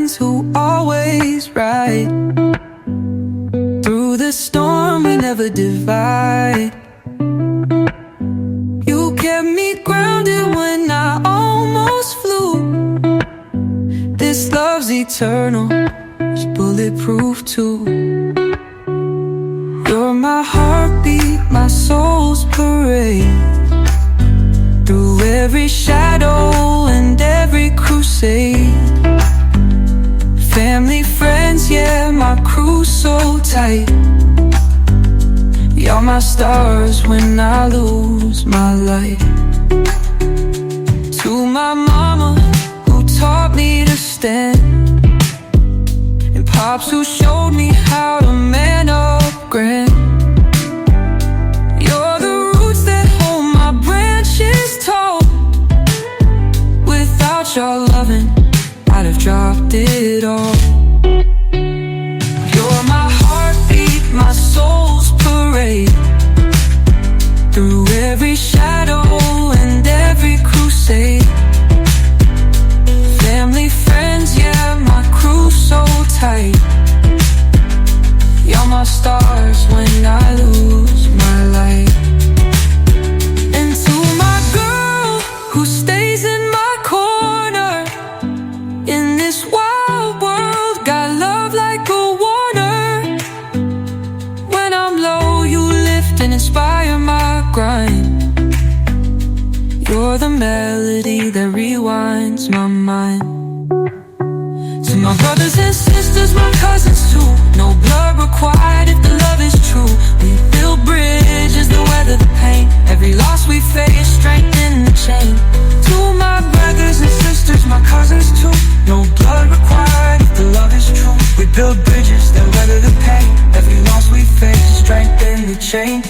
friends who always ride through the storm, we never divide. You kept me grounded when I almost flew. This love's eternal, it's bulletproof too. You're my heartbeat, my soul's parade, through every shadow and every crusade. Family, friends, yeah, my crew's so tight. You're my stars when I lose my light. To my mama, who taught me to stand, and pops who showed me how to man up grand. You're the roots that hold my branches tall. Without your loving, I'd have dropped it all. You're my heartbeat, my soul's parade, through every shadow and every crusade. Family, friends, yeah, my crew's so tight. You're my stars when I lose my light. And to my girl who stays in my corner, in this wild world, got love like a water. When I'm low, you lift and inspire my grind. You're the melody that rewinds my mind. To my brothers and sisters, my cousins too, no blood required if the love is true. We build bridges that weather the pain. Every loss we face, strengthen the chain. To my brothers and sisters, my cousins too, no blood required if the love is true. We build bridges that weather the pain. Every loss we face, strengthen the chain.